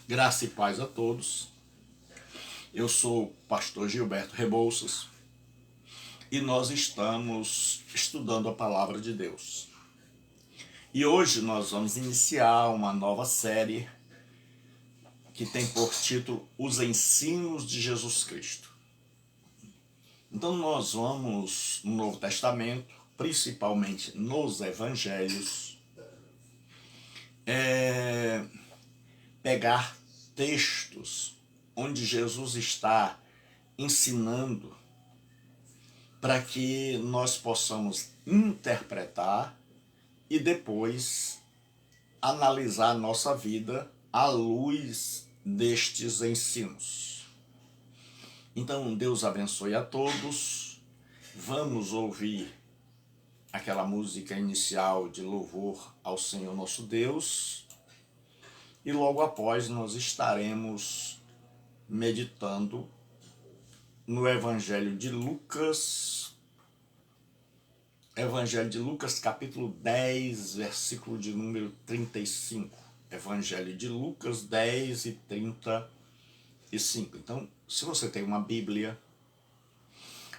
Graça e paz a todos. Eu sou o pastor Gilberto Rebouças e nós estamos estudando a palavra de Deus. E hoje nós vamos iniciar uma nova série que tem por título Os Ensinos de Jesus Cristo. Então nós vamos no Novo Testamento, principalmente nos Evangelhos, pegar textos onde Jesus está ensinando para que nós possamos interpretar e depois analisar a nossa vida à luz destes ensinos. Então, Deus abençoe a todos. Vamos ouvir aquela música inicial de louvor ao Senhor nosso Deus. E logo após nós estaremos meditando no Evangelho de Lucas, capítulo 10, versículo de número 35. Evangelho de Lucas 10 e 35. Então, se você tem uma Bíblia,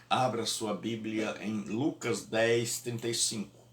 abra sua Bíblia em Lucas 10, 35.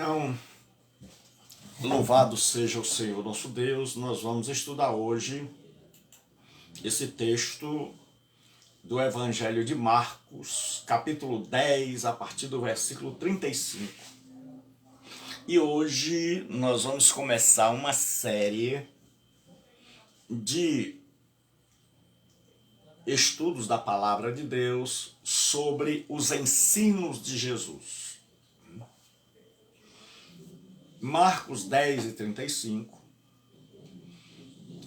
Então, louvado seja o Senhor nosso Deus. Nós vamos estudar hoje esse texto do Evangelho de Marcos, capítulo 10, a partir do versículo 35. E hoje nós vamos começar uma série de estudos da Palavra de Deus sobre os ensinos de Jesus. Marcos 10 e 35.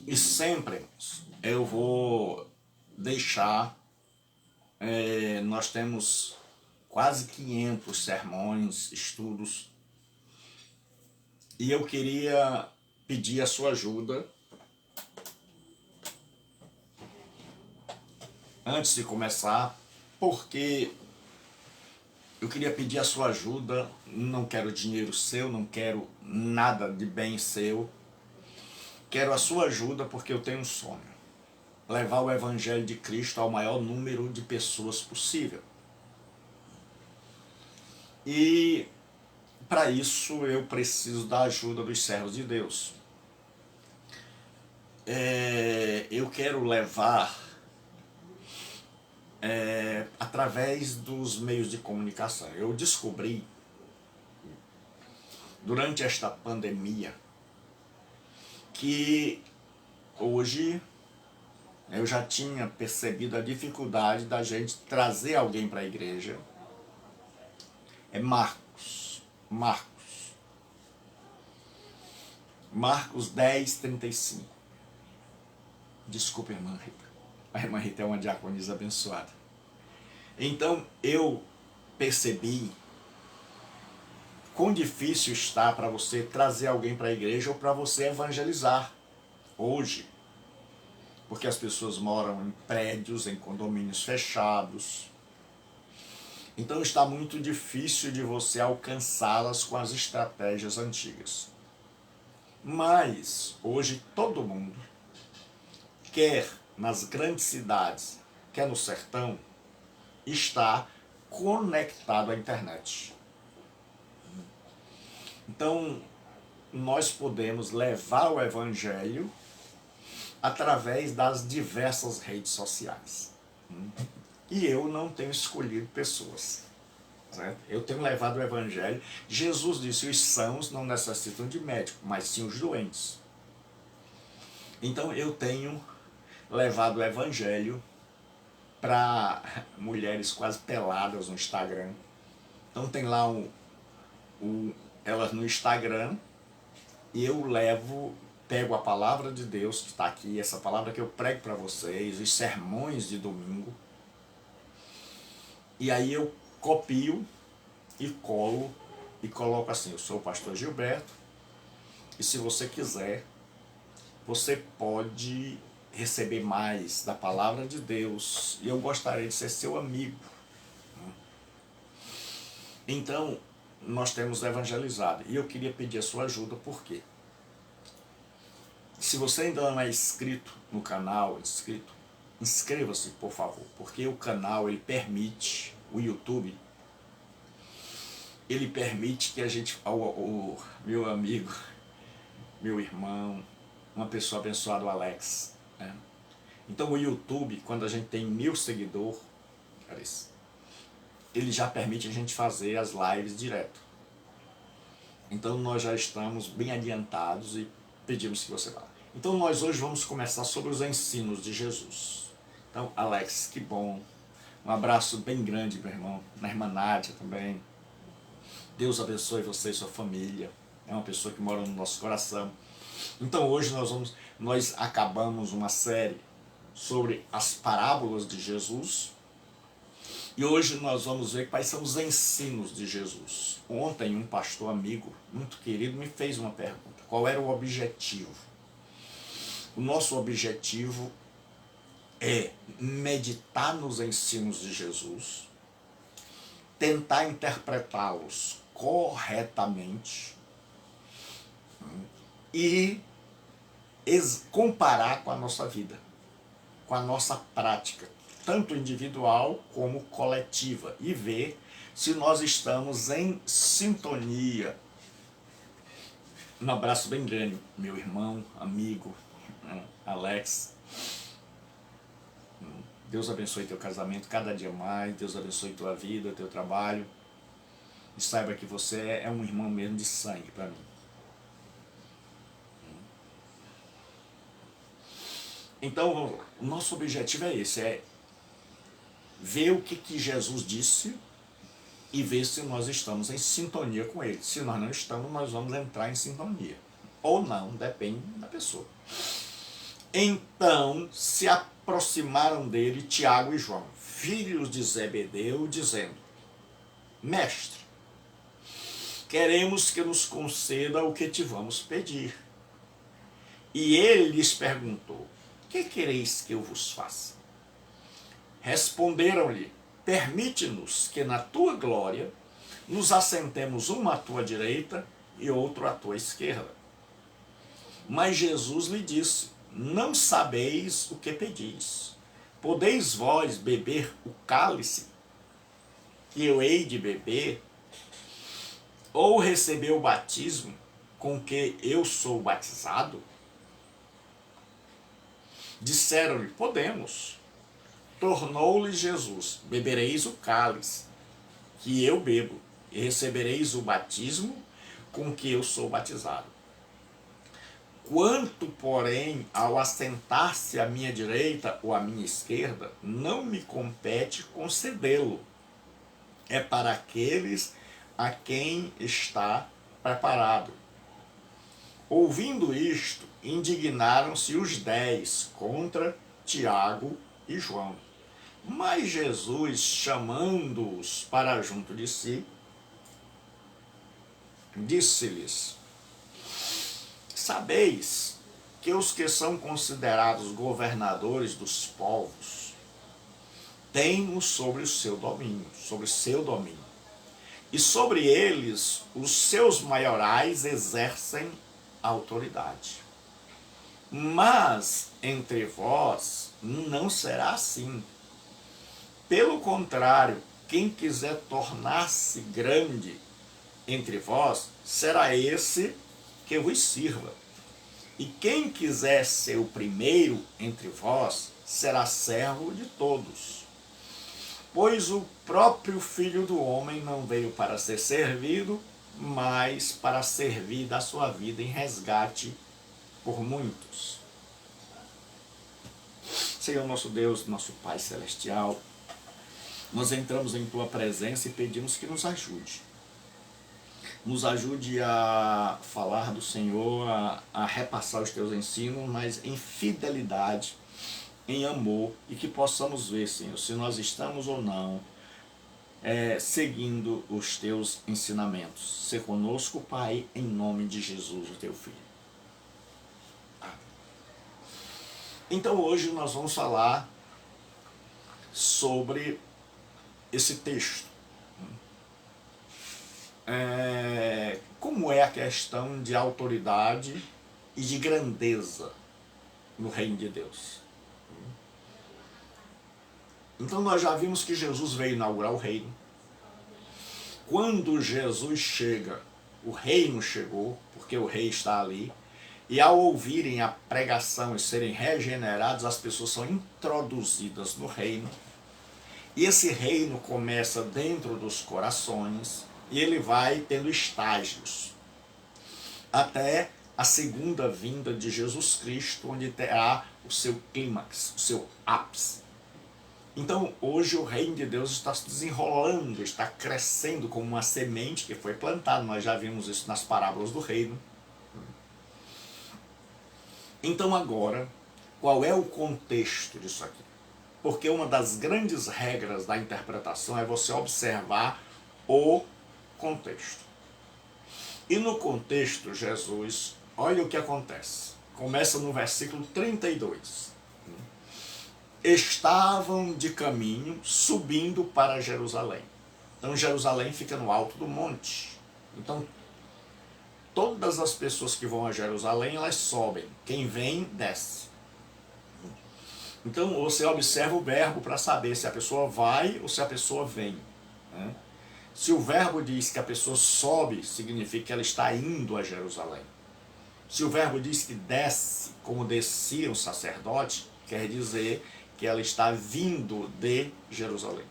E sempre eu vou deixar, nós temos quase 500 sermões, estudos, e eu queria pedir a sua ajuda antes de começar, porque eu queria pedir a sua ajuda. Não quero dinheiro seu, não quero nada de bem seu, quero a sua ajuda porque eu tenho um sonho: levar o Evangelho de Cristo ao maior número de pessoas possível. E para isso eu preciso da ajuda dos servos de Deus. Eu quero levar através dos meios de comunicação. Eu descobri durante esta pandemia que hoje eu já tinha percebido a dificuldade da gente trazer alguém para a igreja. É Marcos 10, 35. Desculpa, irmã Rita. A irmã Rita é uma diaconisa abençoada. Então eu percebi quão difícil está para você trazer alguém para a igreja ou para você evangelizar hoje. Porque as pessoas moram em prédios, em condomínios fechados. Então está muito difícil de você alcançá-las com as estratégias antigas. Mas hoje todo mundo, quer nas grandes cidades, quer no sertão, está conectado à internet. Então nós podemos levar o Evangelho através das diversas redes sociais. E eu não tenho escolhido pessoas, certo? Eu tenho levado o Evangelho. Jesus disse: os sãos não necessitam de médico, mas sim os doentes. Então eu tenho levado o Evangelho para mulheres quase peladas no Instagram. Então tem lá elas no Instagram, e eu pego a palavra de Deus que está aqui, essa palavra que eu prego para vocês, os sermões de domingo, e aí eu copio e colo e coloco assim: eu sou o pastor Gilberto, e se você quiser, você pode receber mais da palavra de Deus, e eu gostaria de ser seu amigo. Então nós temos evangelizado, e eu queria pedir a sua ajuda. Por quê? Se você ainda não é inscrito no canal, inscreva-se, por favor, porque o canal, ele permite, o YouTube, ele permite que a gente, o meu amigo, meu irmão, uma pessoa abençoada, o Alex, né? Então o YouTube, quando a gente tem 1000 seguidores, ele já permite a gente fazer as lives direto. Então nós já estamos bem adiantados e pedimos que você vá. Então nós hoje vamos começar sobre os ensinos de Jesus. Então, Alex, que bom. Um abraço bem grande, meu irmão. Na irmã Nádia também. Deus abençoe você e sua família. É uma pessoa que mora no nosso coração. Então hoje nós acabamos uma série sobre as parábolas de Jesus. E hoje nós vamos ver quais são os ensinos de Jesus. Ontem um pastor amigo, muito querido, me fez uma pergunta: qual era o objetivo? O nosso objetivo é meditar nos ensinos de Jesus, tentar interpretá-los corretamente e comparar com a nossa vida, com a nossa prática, tanto individual como coletiva, e ver se nós estamos em sintonia Um abraço bem grande, meu irmão, amigo, né, Alex. Deus abençoe teu casamento cada dia mais. Deus abençoe tua vida, teu trabalho. E saiba que você é um irmão mesmo de sangue para mim. Então, o nosso objetivo é esse, é ver o que Jesus disse e ver se nós estamos em sintonia com ele. Se nós não estamos, nós vamos entrar em sintonia. Ou não, depende da pessoa. Então se aproximaram dele Tiago e João, filhos de Zebedeu, dizendo: Mestre, queremos que nos conceda o que te vamos pedir. E ele lhes perguntou: que quereis que eu vos faça? Responderam-lhe: permite-nos que na tua glória nos assentemos um à tua direita e outro à tua esquerda. Mas Jesus lhe disse: não sabeis o que pedis. Podeis vós beber o cálice que eu hei de beber, ou receber o batismo com que eu sou batizado? Disseram-lhe: podemos. Tornou-lhe Jesus: bebereis o cálice que eu bebo, e recebereis o batismo com que eu sou batizado. Quanto, porém, ao assentar-se à minha direita ou à minha esquerda, não me compete concedê-lo. É para aqueles a quem está preparado. Ouvindo isto, indignaram-se os 10 contra Tiago e João. Mas Jesus, chamando-os para junto de si, disse-lhes: sabeis que os que são considerados governadores dos povos têm-no sobre o seu domínio, e sobre eles os seus maiorais exercem autoridade. Mas entre vós não será assim. Pelo contrário, quem quiser tornar-se grande entre vós, será esse que vos sirva. E quem quiser ser o primeiro entre vós, será servo de todos. Pois o próprio Filho do Homem não veio para ser servido, mas para servir da sua vida em resgate por muitos. Senhor nosso Deus, nosso Pai Celestial, nós entramos em Tua presença e pedimos que nos ajude. Nos ajude a falar do Senhor, a repassar os Teus ensinos, mas em fidelidade, em amor, e que possamos ver, Senhor, se nós estamos ou não seguindo os Teus ensinamentos. Sê conosco, Pai, em nome de Jesus, o Teu Filho. Amém. Então hoje nós vamos falar sobre esse texto. Como é a questão de autoridade e de grandeza no reino de Deus. Então nós já vimos que Jesus veio inaugurar o reino. Quando Jesus chega, o reino chegou, porque o rei está ali. E ao ouvirem a pregação e serem regenerados, as pessoas são introduzidas no reino. E esse reino começa dentro dos corações e ele vai tendo estágios até a segunda vinda de Jesus Cristo, onde terá o seu clímax, o seu ápice. Então hoje o reino de Deus está se desenrolando, está crescendo como uma semente que foi plantada. Nós já vimos isso nas parábolas do reino. Então agora, qual é o contexto disso aqui? Porque uma das grandes regras da interpretação é você observar o contexto. E no contexto, Jesus, olha o que acontece. Começa no versículo 32. Estavam de caminho, subindo para Jerusalém. Então Jerusalém fica no alto do monte. Então todas as pessoas que vão a Jerusalém, elas sobem. Quem vem, desce. Então você observa o verbo para saber se a pessoa vai ou se a pessoa vem. Se o verbo diz que a pessoa sobe, significa que ela está indo a Jerusalém. Se o verbo diz que desce, como descia o sacerdote, quer dizer que ela está vindo de Jerusalém.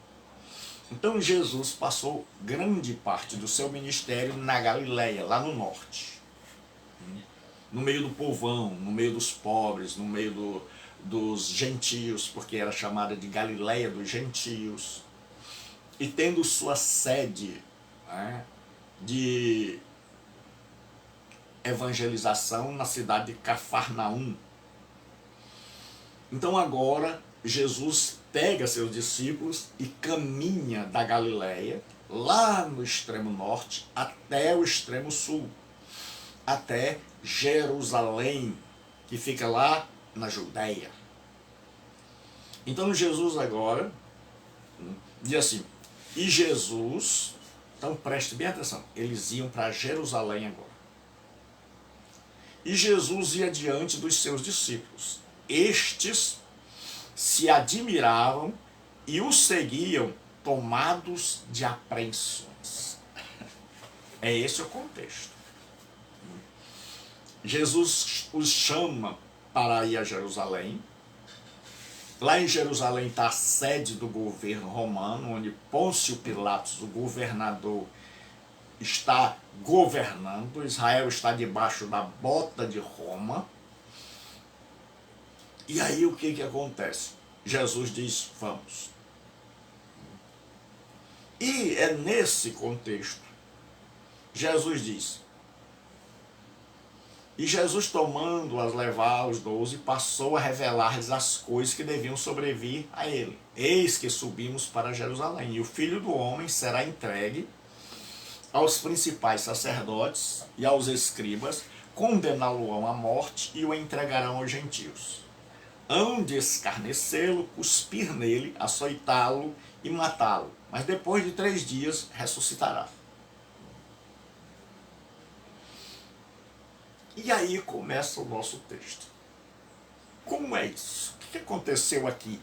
Então Jesus passou grande parte do seu ministério na Galileia, lá no norte. No meio do povão, no meio dos pobres, no meio dos gentios, porque era chamada de Galileia dos gentios. E tendo sua sede, né, de evangelização na cidade de Cafarnaum. Então agora Jesus pega seus discípulos e caminha da Galileia, lá no extremo norte, até o extremo sul, até Jerusalém, que fica lá na Judéia. Então Jesus agora diz assim, e Jesus, então preste bem atenção, eles iam para Jerusalém agora. E Jesus ia diante dos seus discípulos. Estes se admiravam e o seguiam tomados de apreensões. É esse o contexto. Jesus os chama para ir a Jerusalém. Lá em Jerusalém está a sede do governo romano, onde Pôncio Pilatos, o governador, está governando. Israel está debaixo da bota de Roma. E aí o que acontece? Jesus diz, vamos. E é nesse contexto, Jesus diz, e Jesus tomando-as, levava os 12, passou a revelar-lhes as coisas que deviam sobrevir a ele. Eis que subimos para Jerusalém, e o Filho do Homem será entregue aos principais sacerdotes e aos escribas, condená-lo-ão à morte e o entregarão aos gentios. Hão de escarnecê-lo, cuspir nele, açoitá-lo e matá-lo, mas depois de 3 dias ressuscitará. E aí começa o nosso texto. Como é isso? O que aconteceu aqui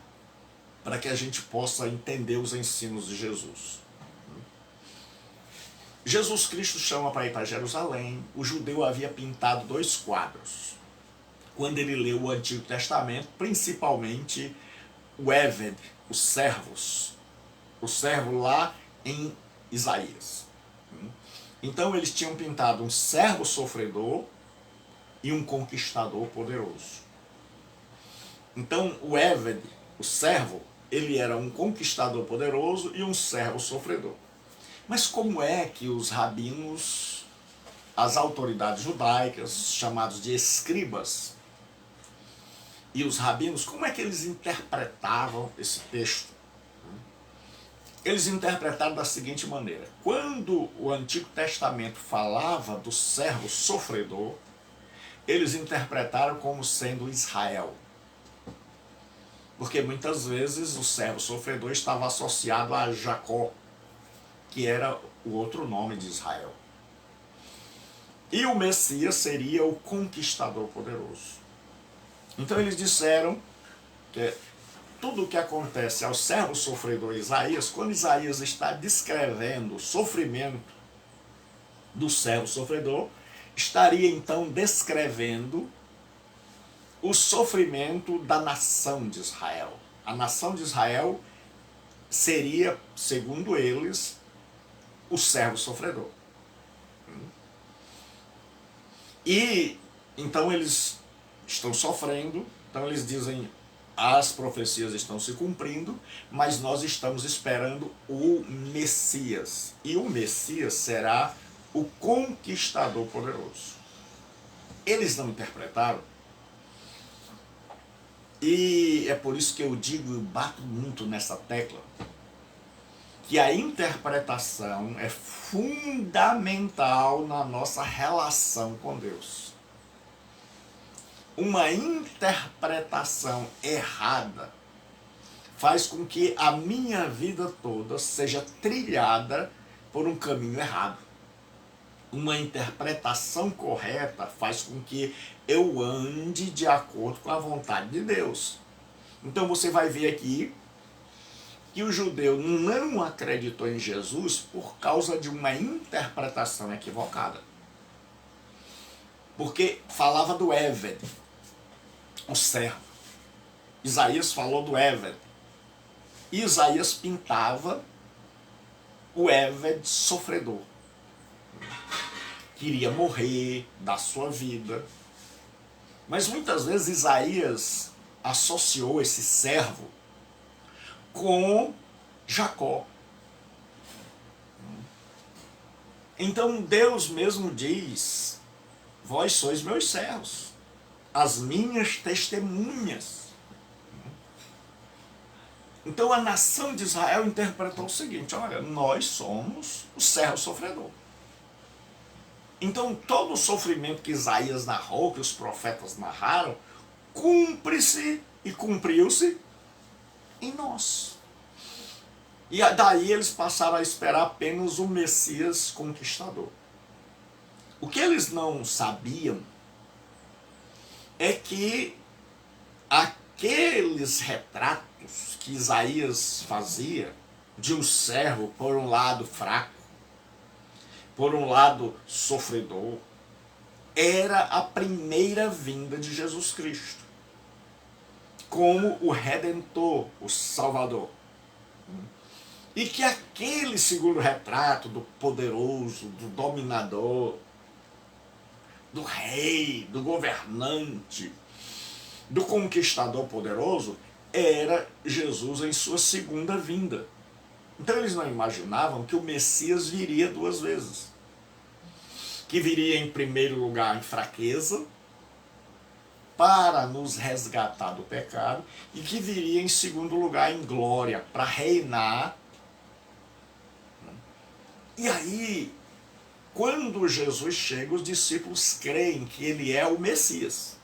para que a gente possa entender os ensinos de Jesus? Jesus Cristo chama para ir para Jerusalém. O judeu havia pintado 2 quadros. Quando ele leu o Antigo Testamento, principalmente o Eved, os servos. O servo lá em Isaías. Então eles tinham pintado um servo sofredor e um conquistador poderoso. Então o Eved, o servo, ele era um conquistador poderoso e um servo sofredor. Mas como é que os rabinos, as autoridades judaicas, chamados de escribas, e os rabinos, como é que eles interpretavam esse texto? Eles interpretaram da seguinte maneira: quando o Antigo Testamento falava do servo sofredor, eles interpretaram como sendo Israel. Porque muitas vezes o servo sofredor estava associado a Jacó, que era o outro nome de Israel. E o Messias seria o conquistador poderoso. Então eles disseram que tudo o que acontece ao servo sofredor Isaías, quando Isaías está descrevendo o sofrimento do servo sofredor, estaria então descrevendo o sofrimento da nação de Israel. A nação de Israel seria, segundo eles, o servo sofredor. E então eles estão sofrendo, então eles dizem, as profecias estão se cumprindo, mas nós estamos esperando o Messias. E o Messias será o conquistador poderoso. Eles não interpretaram. E é por isso que eu digo, eu bato muito nessa tecla, que a interpretação é fundamental na nossa relação com Deus. Uma interpretação errada faz com que a minha vida toda seja trilhada por um caminho errado. Uma interpretação correta faz com que eu ande de acordo com a vontade de Deus. Então você vai ver aqui que o judeu não acreditou em Jesus por causa de uma interpretação equivocada. porque falava do Eved, o servo. Isaías falou do Eved. Isaías pintava o Eved sofredor. Queria morrer, dar sua vida. Mas muitas vezes Isaías associou esse servo com Jacó. Então Deus mesmo diz: vós sois meus servos, as minhas testemunhas. Então a nação de Israel interpretou o seguinte: olha, nós somos o servo sofredor. Então todo o sofrimento que Isaías narrou, que os profetas narraram, cumpre-se e cumpriu-se em nós. E daí eles passaram a esperar apenas o Messias conquistador. O que eles não sabiam é que aqueles retratos que Isaías fazia de um servo, por um lado fraco, por um lado sofredor, era a primeira vinda de Jesus Cristo como o Redentor, o Salvador. E que aquele segundo retrato do poderoso, do dominador, do rei, do governante, do conquistador poderoso, era Jesus em sua segunda vinda. Então eles não imaginavam que o Messias viria duas vezes. Que viria em primeiro lugar em fraqueza, para nos resgatar do pecado, e que viria em segundo lugar em glória, para reinar. E aí, quando Jesus chega, os discípulos creem que ele é o Messias.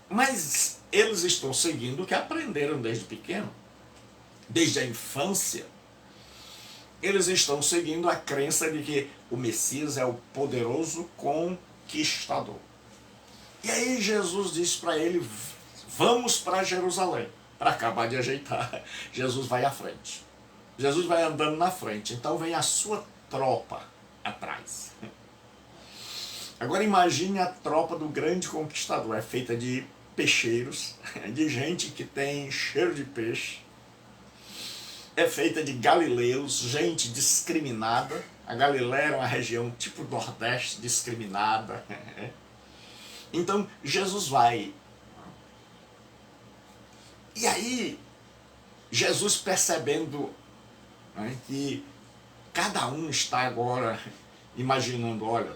Mas eles estão seguindo o que aprenderam desde pequeno, desde a infância. Eles estão seguindo a crença de que o Messias é o poderoso conquistador. E aí Jesus disse para ele: vamos para Jerusalém. Para acabar de ajeitar, Jesus vai à frente. Jesus vai andando na frente, então vem a sua tropa atrás. Agora imagine a tropa do grande conquistador. É feita de peixeiros, de gente que tem cheiro de peixe. É feita de galileus, gente discriminada. A Galileia era uma região tipo Nordeste, discriminada. Então Jesus vai. E aí, Jesus percebendo, né, que cada um está agora imaginando: olha,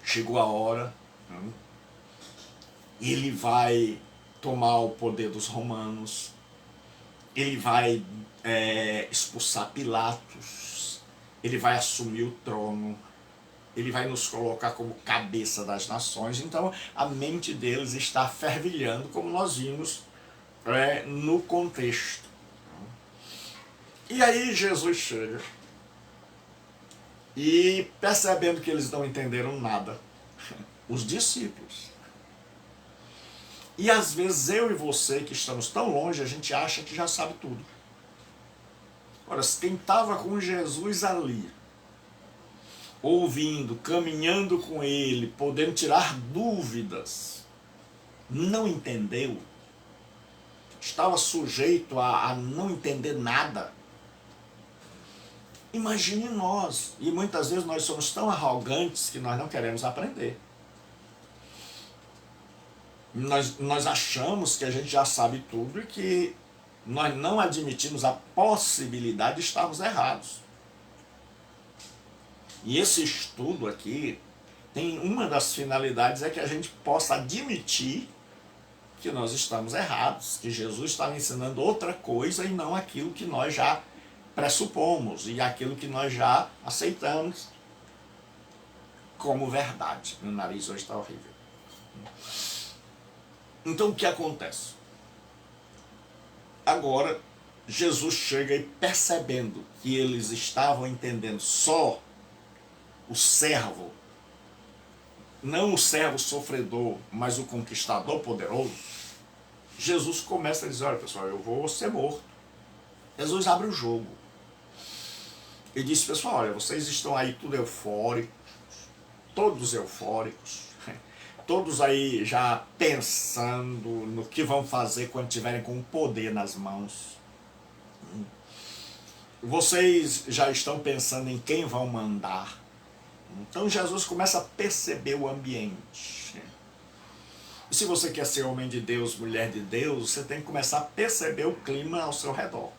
chegou a hora, né, ele vai tomar o poder dos romanos, ele vai expulsar Pilatos, ele vai assumir o trono, ele vai nos colocar como cabeça das nações. Então a mente deles está fervilhando, como nós vimos no contexto. E aí Jesus chega e, percebendo que eles não entenderam nada, os discípulos. E às vezes eu e você, que estamos tão longe, a gente acha que já sabe tudo. Ora, quem estava com Jesus ali, ouvindo, caminhando com ele, podendo tirar dúvidas, não entendeu, estava sujeito a não entender nada. Imagine nós. E muitas vezes nós somos tão arrogantes que nós não queremos aprender. Nós achamos que a gente já sabe tudo e que nós não admitimos a possibilidade de estarmos errados. E esse estudo aqui tem uma das finalidades, é que a gente possa admitir que nós estamos errados, que Jesus estava ensinando outra coisa e não aquilo que nós já pressupomos e aquilo que nós já aceitamos como verdade. Meu nariz hoje está horrível. Então o que acontece? Agora Jesus chega e, percebendo que eles estavam entendendo só o servo, não o servo sofredor, mas o conquistador poderoso, Jesus começa a dizer: olha pessoal, eu vou ser morto. Jesus abre o jogo. Ele disse: pessoal, olha, vocês estão aí tudo eufóricos, todos eufóricos, todos aí já pensando no que vão fazer quando tiverem com o poder nas mãos. Vocês já estão pensando em quem vão mandar. Então Jesus começa a perceber o ambiente. E se você quer ser homem de Deus, mulher de Deus, você tem que começar a perceber o clima ao seu redor.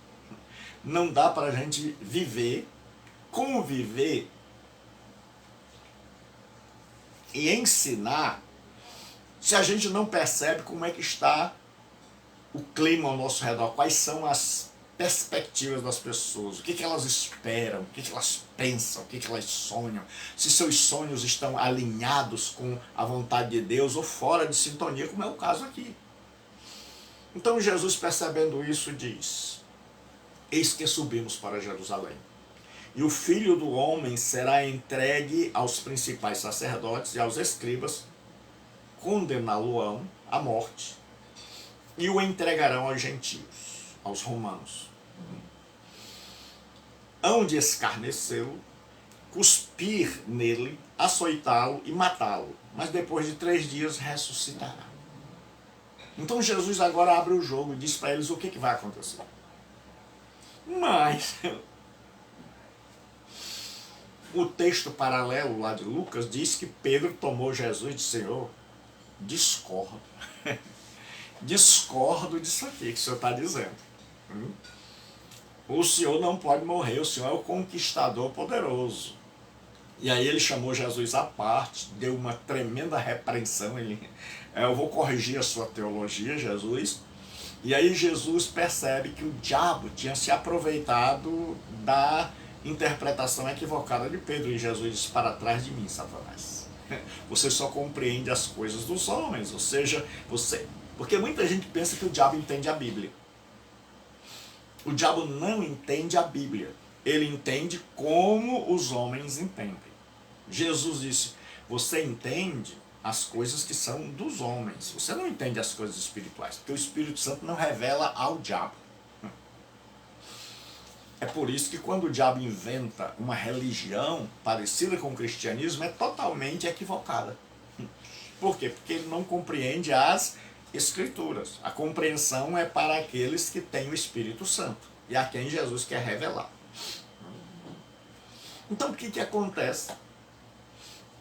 Não dá para a gente viver, conviver e ensinar se a gente não percebe como é que está o clima ao nosso redor, quais são as perspectivas das pessoas, o que elas esperam, o que elas pensam, o que elas sonham, se seus sonhos estão alinhados com a vontade de Deus ou fora de sintonia, como é o caso aqui. Então Jesus, percebendo isso, diz: eis que subimos para Jerusalém, e o Filho do Homem será entregue aos principais sacerdotes e aos escribas, condená-lo-ão à morte, e o entregarão aos gentios, aos romanos. Hão de escarnecê-lo, cuspir nele, açoitá-lo e matá-lo, mas depois de 3 dias ressuscitará. Então Jesus agora abre o jogo e diz para eles o que vai acontecer. Mas o texto paralelo lá de Lucas diz que Pedro tomou Jesus e disse: Senhor, discordo. Discordo disso aqui que o Senhor está dizendo. O Senhor não pode morrer, o Senhor é o conquistador poderoso. E aí ele chamou Jesus à parte, deu uma tremenda repreensão. Eu vou corrigir a sua teologia, Jesus. E aí Jesus percebe que o diabo tinha se aproveitado da interpretação equivocada de Pedro. E Jesus disse: para trás de mim, Satanás. Você só compreende as coisas dos homens, ou seja, porque muita gente pensa que o diabo entende a Bíblia. O diabo não entende a Bíblia. Ele entende como os homens entendem. Jesus disse: você entende as coisas que são dos homens. Você não entende as coisas espirituais, porque o Espírito Santo não revela ao diabo. É por isso que quando o diabo inventa uma religião parecida com o cristianismo, é totalmente equivocada. Por quê? Porque ele não compreende as Escrituras. A compreensão é para aqueles que têm o Espírito Santo e a quem Jesus quer revelar. Então o que acontece?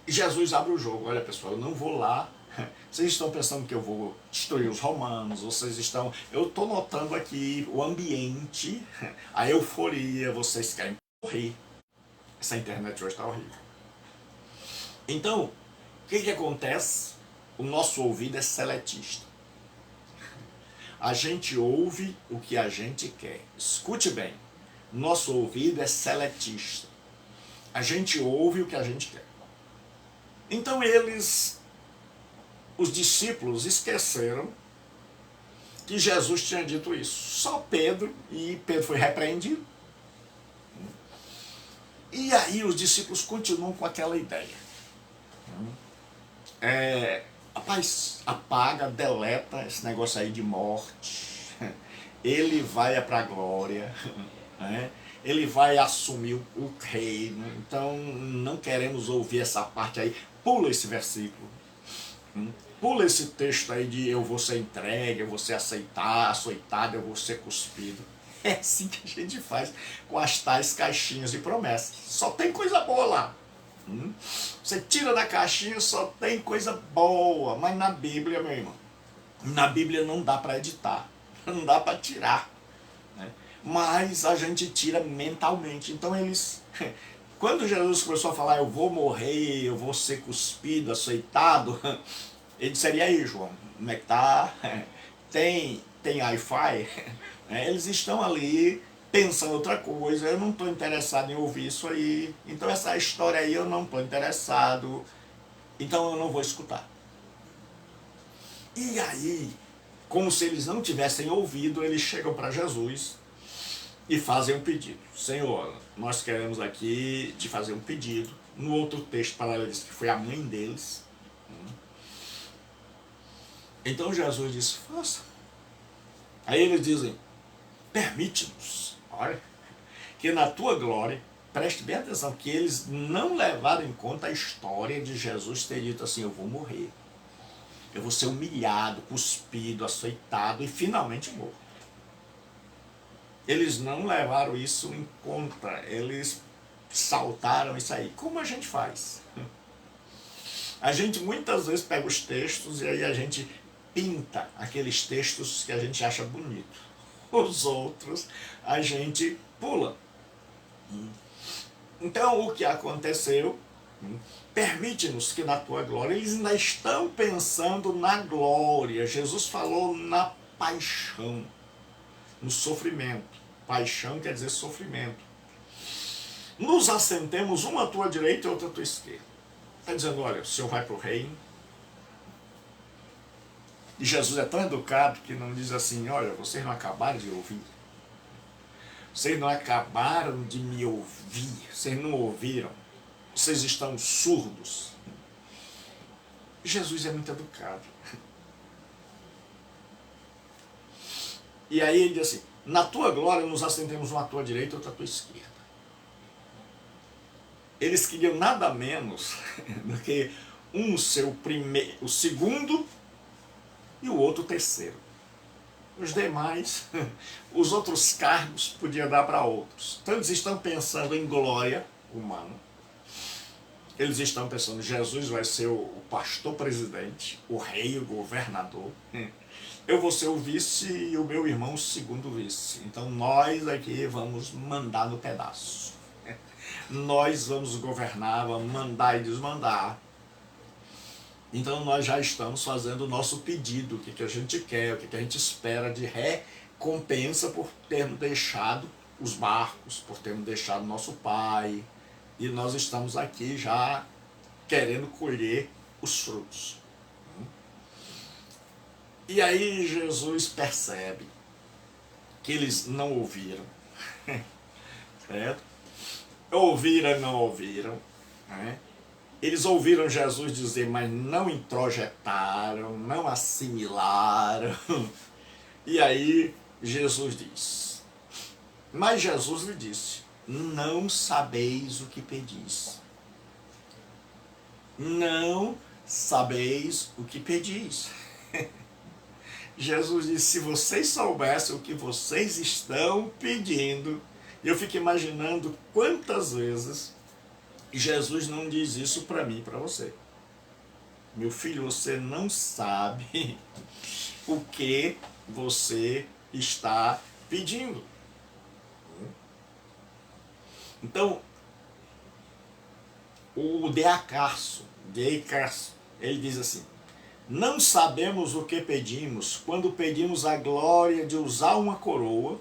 Jesus abre o jogo. Olha, pessoal, eu não vou lá. Vocês estão pensando que eu vou destruir os romanos, vocês estão... Eu estou notando aqui o ambiente, a euforia, vocês querem morrer. Essa internet hoje está horrível. Então, o que acontece? O nosso ouvido é seletista. A gente ouve o que a gente quer. Escute bem, nosso ouvido é seletista. A gente ouve o que a gente quer. Então os discípulos esqueceram que Jesus tinha dito isso. Só Pedro, e Pedro foi repreendido. E aí os discípulos continuam com aquela ideia. Rapaz, apaga, deleta esse negócio aí de morte. Ele vai para a glória. Né? Ele vai assumir o reino. Então não queremos ouvir essa parte aí. Pula esse versículo. Pula esse texto aí de eu vou ser entregue, eu vou ser açoitado, eu vou ser cuspido. É assim que a gente faz com as tais caixinhas de promessas. Só tem coisa boa lá. Você tira da caixinha, só tem coisa boa. Mas na Bíblia, meu irmão, na Bíblia não dá para editar, não dá para tirar, né? Mas a gente tira mentalmente. Então quando Jesus começou a falar eu vou morrer, eu vou ser cuspido, açoitado, ele disse: e aí, João, como é que tá? Tem Wi-Fi? Eles estão ali pensando outra coisa. Eu não estou interessado em ouvir isso aí. Então essa história aí eu não estou interessado. Então eu não vou escutar. E aí, como se eles não tivessem ouvido, eles chegam para Jesus e fazem um pedido. Senhor, nós queremos aqui te fazer um pedido. No outro texto paralelo diz que foi a mãe deles. Então Jesus disse: faça. Aí eles dizem: permite-nos, olha, que na tua glória preste bem atenção, que eles não levaram em conta a história de Jesus ter dito assim, eu vou morrer. Eu vou ser humilhado, cuspido, açoitado e finalmente morto. Eles não levaram isso em conta, eles saltaram isso aí. Como a gente faz? A gente muitas vezes pega os textos e aí a gente pinta aqueles textos que a gente acha bonito. Os outros a gente pula. Então o que aconteceu, permite-nos que na tua glória, eles ainda estão pensando na glória. Jesus falou na paixão, no sofrimento. Paixão quer dizer sofrimento. Nos assentemos uma à tua direita e outra à tua esquerda. Está dizendo, olha, o Senhor vai para o reino. E Jesus é tão educado que não diz assim, olha, vocês não acabaram de ouvir. Vocês não acabaram de me ouvir. Vocês não ouviram. Vocês estão surdos. Jesus é muito educado. E aí ele diz assim, na tua glória nos assentemos uma à tua direita e outra à tua esquerda. Eles queriam nada menos do que um ser o segundo e o outro o terceiro. Os demais, os outros cargos podiam dar para outros. Então eles estão pensando em glória humana. Eles estão pensando, Jesus vai ser o pastor presidente, o rei, o governador. Eu vou ser o vice e o meu irmão o segundo vice. Então nós aqui vamos mandar no pedaço. Nós vamos governar, vamos mandar e desmandar. Então nós já estamos fazendo o nosso pedido, o que a gente quer, o que a gente espera de recompensa por termos deixado os barcos, por termos deixado nosso pai. E nós estamos aqui já querendo colher os frutos. E aí Jesus percebe que eles não ouviram. Certo? Ouviram, não ouviram. Né? Eles ouviram Jesus dizer, mas não introjetaram, não assimilaram. E aí Jesus diz. Mas Jesus lhe disse, não sabeis o que pedis. Não sabeis o que pedis. Jesus disse, se vocês soubessem o que vocês estão pedindo, eu fico imaginando quantas vezes Jesus não diz isso para mim e para você. Meu filho, você não sabe o que você está pedindo. Então, o D.A. Carson, ele diz assim, não sabemos o que pedimos quando pedimos a glória de usar uma coroa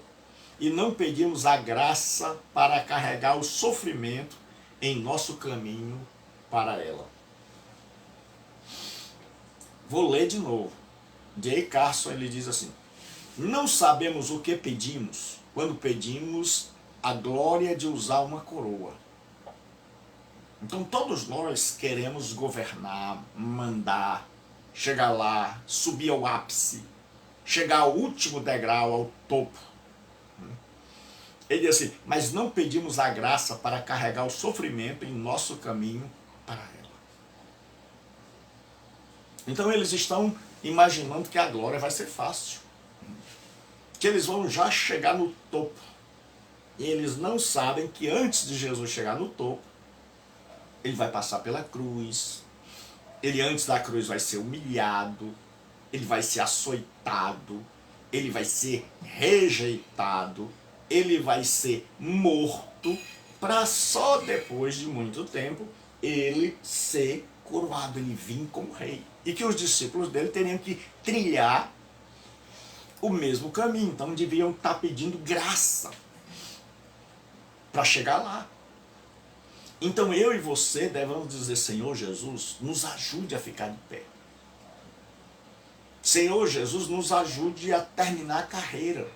e não pedimos a graça para carregar o sofrimento em nosso caminho para ela. Vou ler de novo. D.A. Carson, ele diz assim, não sabemos o que pedimos quando pedimos a glória de usar uma coroa. Então todos nós queremos governar, mandar, chegar lá, subir ao ápice, chegar ao último degrau, ao topo. Ele diz assim, mas não pedimos a graça para carregar o sofrimento em nosso caminho para ela. Então eles estão imaginando que a glória vai ser fácil. Que eles vão já chegar no topo. E eles não sabem que antes de Jesus chegar no topo, ele vai passar pela cruz. Ele antes da cruz vai ser humilhado. Ele vai ser açoitado. Ele vai ser rejeitado. Ele vai ser morto. Para só depois de muito tempo ele ser coroado. Ele vir como rei. E que os discípulos dele teriam que trilhar o mesmo caminho. Então deviam estar pedindo graça para chegar lá. Então eu e você devemos dizer, Senhor Jesus, nos ajude a ficar de pé. Senhor Jesus, nos ajude a terminar a carreira.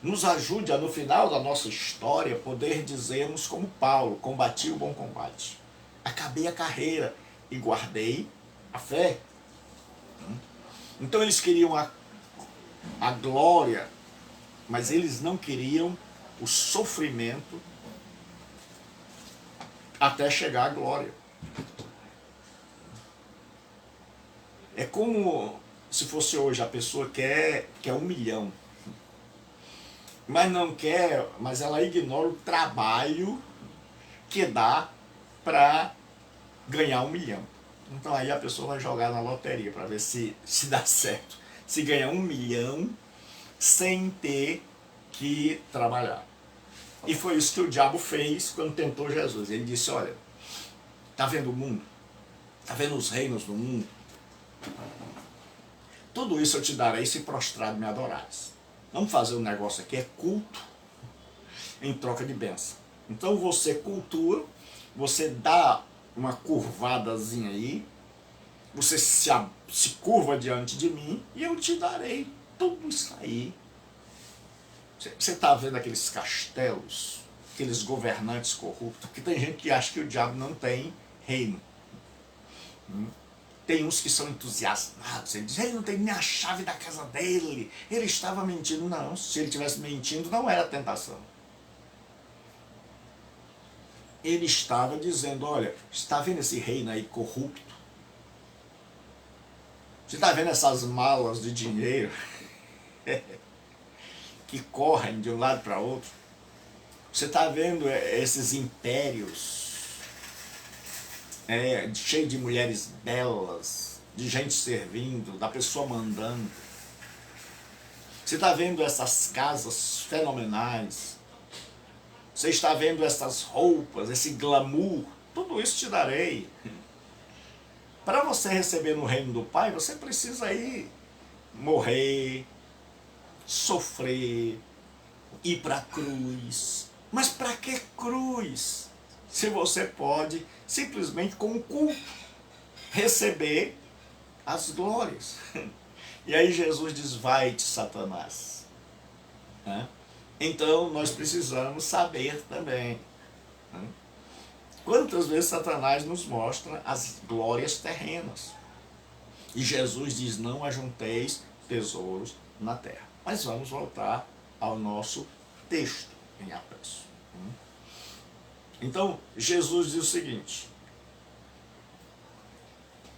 Nos ajude a, no final da nossa história, poder dizermos como Paulo, combati o bom combate. Acabei a carreira e guardei a fé. Então eles queriam a glória, mas eles não queriam o sofrimento até chegar à glória. É como se fosse hoje, a pessoa quer 1 milhão, mas não quer, mas ela ignora o trabalho que dá para ganhar 1 milhão. Então aí a pessoa vai jogar na loteria para ver se dá certo. Se ganha 1 milhão sem ter que trabalhar. E foi isso que o diabo fez quando tentou Jesus. Ele disse, olha, tá vendo o mundo? Tá vendo os reinos do mundo? Tudo isso eu te darei se prostrado me adorares. Vamos fazer um negócio aqui, é culto em troca de bênção. Então você cultua, você dá uma curvadazinha aí, você se curva diante de mim e eu te darei tudo isso aí. Você está vendo aqueles castelos, aqueles governantes corruptos, porque tem gente que acha que o diabo não tem reino. Tem uns que são entusiasmados, ele diz, ele não tem nem a chave da casa dele, ele estava mentindo. Não, se ele estivesse mentindo não era tentação. Ele estava dizendo, olha, está vendo esse reino aí corrupto? Você está vendo essas malas de dinheiro que correm de um lado para outro? Você está vendo esses impérios cheio de mulheres belas, de gente servindo, da pessoa mandando? Você está vendo essas casas fenomenais? Você está vendo essas roupas, esse glamour? Tudo isso te darei. Para você receber no reino do Pai, você precisa ir morrer, sofrer, ir para a cruz. Mas para que cruz? Se você pode, simplesmente com o culto, receber as glórias. E aí Jesus diz, vai-te, Satanás. Então nós precisamos saber também. Quantas vezes Satanás nos mostra as glórias terrenas? E Jesus diz, não ajunteis tesouros na terra. Mas vamos voltar ao nosso texto em Atos. Então, Jesus diz o seguinte,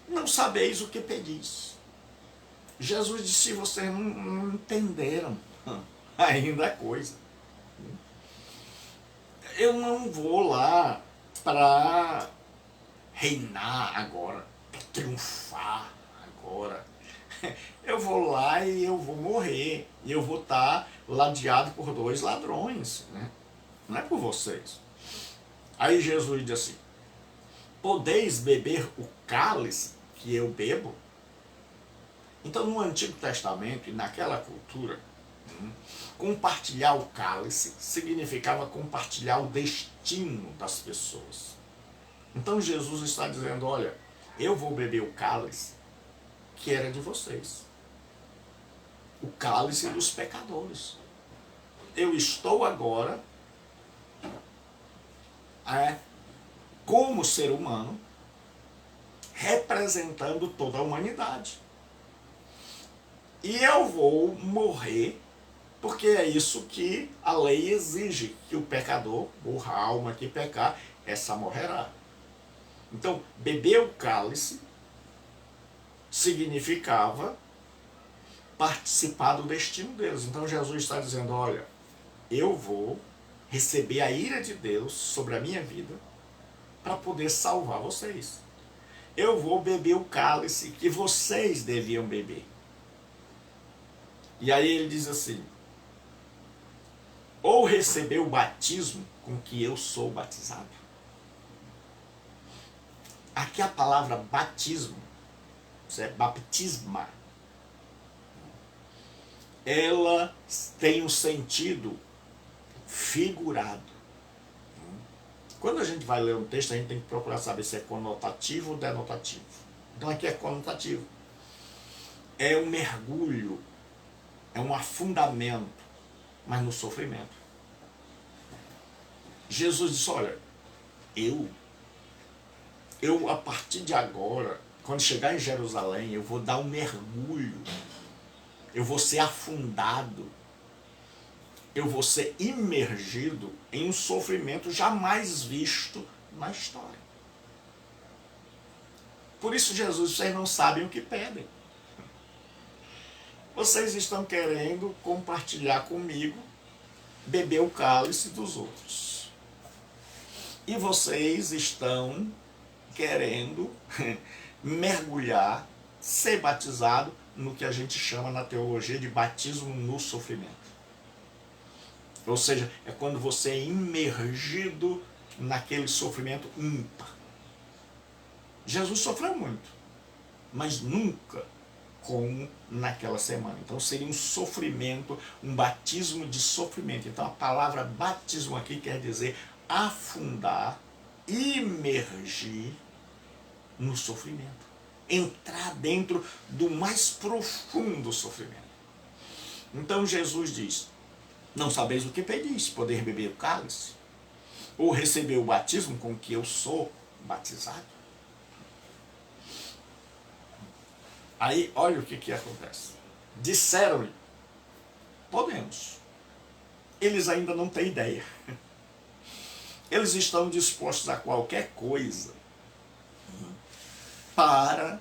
não sabeis o que pedis. Jesus disse, vocês não entenderam ainda a coisa. Eu não vou lá para reinar agora, para triunfar agora. Eu vou lá e eu vou morrer, e eu vou estar ladeado por 2 ladrões, né? Não é por vocês. Aí Jesus diz assim, podeis beber o cálice que eu bebo? Então no Antigo Testamento e naquela cultura, compartilhar o cálice significava compartilhar o destino das pessoas. Então Jesus está dizendo, olha, eu vou beber o cálice que era de vocês. O cálice dos pecadores. Eu estou agora, como ser humano, representando toda a humanidade. E eu vou morrer, porque é isso que a lei exige, que o pecador, morra, a alma que pecar, essa morrerá. Então, beber o cálice significava participar do destino deles. Então Jesus está dizendo, olha, eu vou receber a ira de Deus sobre a minha vida para poder salvar vocês. Eu vou beber o cálice que vocês deviam beber. E aí ele diz assim, ou receber o batismo com que eu sou batizado. Aqui a palavra batismo, isso é baptisma, ela tem um sentido figurado. Quando a gente vai ler um texto, a gente tem que procurar saber se é conotativo ou denotativo. Então aqui é conotativo. É um mergulho, é um afundamento, mas no sofrimento. Jesus disse, olha, eu a partir de agora, quando chegar em Jerusalém, eu vou dar um mergulho, eu vou ser afundado, eu vou ser imergido em um sofrimento jamais visto na história. Por isso Jesus, vocês não sabem o que pedem. Vocês estão querendo compartilhar comigo, beber o cálice dos outros. E vocês estão querendo mergulhar, ser batizado no que a gente chama na teologia de batismo no sofrimento. Ou seja, é quando você é imergido naquele sofrimento ímpar. Jesus sofreu muito, mas nunca como naquela semana. Então seria um sofrimento, um batismo de sofrimento. Então a palavra batismo aqui quer dizer afundar, imergir no sofrimento. Entrar dentro do mais profundo sofrimento. Então Jesus diz, não sabeis o que pedis, poder beber o cálice? Ou receber o batismo com que eu sou batizado? Aí, olha o que acontece. Disseram-lhe, podemos. Eles ainda não têm ideia. Eles estão dispostos a qualquer coisa para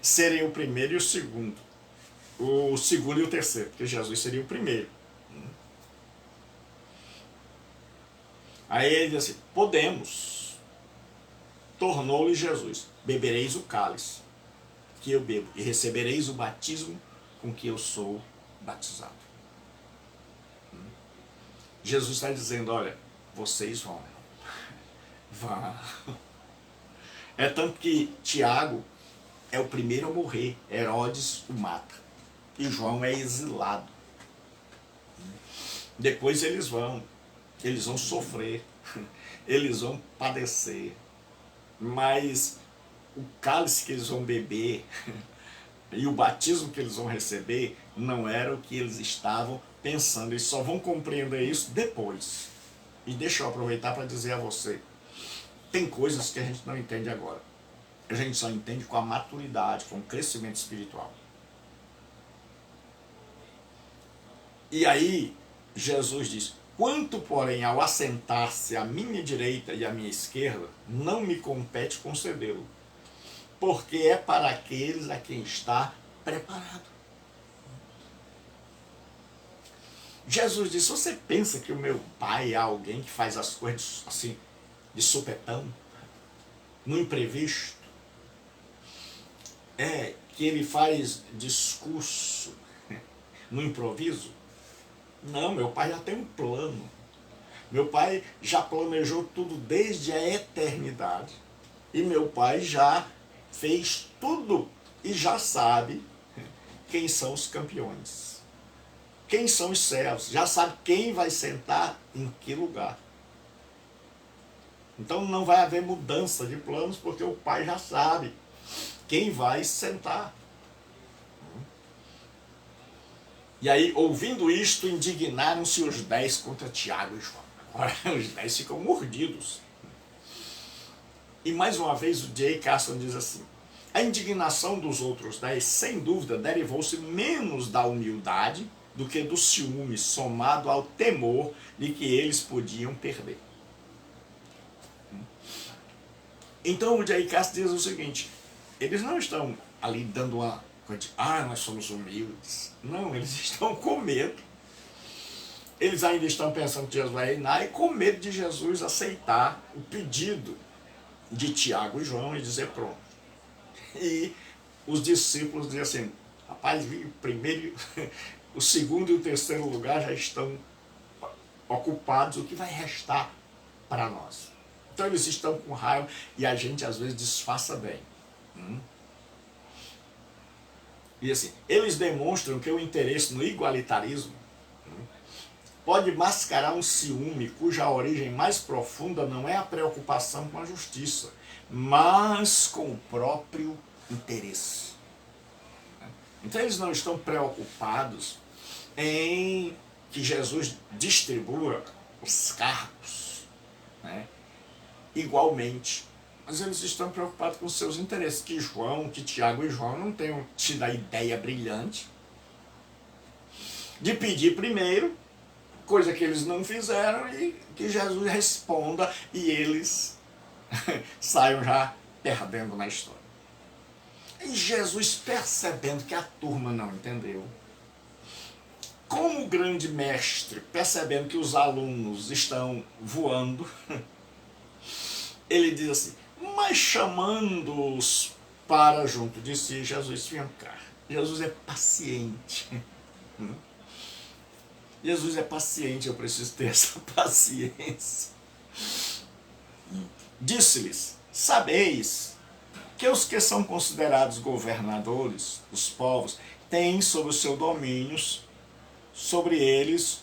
serem o primeiro e o segundo. O segundo e o terceiro, porque Jesus seria o primeiro. Aí ele diz assim, podemos. Tornou-lhe Jesus, bebereis o cálice que eu bebo, e recebereis o batismo com que eu sou batizado. Jesus está dizendo, olha, vocês vão. Vão. É tanto que Tiago é o primeiro a morrer, Herodes o mata, e João é exilado. Depois eles vão sofrer, eles vão padecer, mas o cálice que eles vão beber e o batismo que eles vão receber não era o que eles estavam pensando. Eles só vão compreender isso depois. E deixa eu aproveitar para dizer a você, tem coisas que a gente não entende agora. A gente só entende com a maturidade, com o crescimento espiritual. E aí Jesus diz, quanto porém ao assentar-se à minha direita e à minha esquerda, não me compete concedê-lo, porque é para aqueles a quem está preparado. Jesus disse, você pensa que o meu pai é alguém que faz as coisas assim, de supetão, no imprevisto? Que ele faz discurso no improviso? Não, meu pai já tem um plano. Meu pai já planejou tudo desde a eternidade. E meu pai já fez tudo e já sabe quem são os campeões. Quem são os céus. Já sabe quem vai sentar em que lugar. Então não vai haver mudança de planos, porque o pai já sabe quem vai sentar. E aí, ouvindo isto, indignaram-se os 10 contra Tiago e João. Agora os 10 ficam mordidos. E mais uma vez o J. Carson diz assim, a indignação dos outros 10, sem dúvida, derivou-se menos da humildade do que do ciúme, somado ao temor de que eles podiam perder. Então o J. Carson diz o seguinte, eles não estão ali dando uma coisa de, nós somos humildes. Não, eles estão com medo. Eles ainda estão pensando que Jesus vai reinar e com medo de Jesus aceitar o pedido de Tiago e João e dizer pronto. E os discípulos dizem assim, rapaz, o primeiro, o segundo e o terceiro lugar já estão ocupados, o que vai restar para nós? Então eles estão com raiva e a gente às vezes disfarça bem. E assim, eles demonstram que o interesse no igualitarismo pode mascarar um ciúme cuja origem mais profunda não é a preocupação com a justiça, mas com o próprio interesse. Então eles não estão preocupados em que Jesus distribua os cargos, igualmente. Mas eles estão preocupados com seus interesses, que Tiago e João não tenham tido a ideia brilhante de pedir primeiro coisa que eles não fizeram, e que Jesus responda e eles saiam já perdendo na história. E Jesus, percebendo que a turma não entendeu, como o grande mestre, percebendo que os alunos estão voando, ele diz assim, mas chamando-os para junto de si, Jesus, vem cá. Jesus é paciente. Jesus é paciente, eu preciso ter essa paciência. Disse-lhes, sabeis que os que são considerados governadores dos povos têm sob o seu domínio, sobre eles,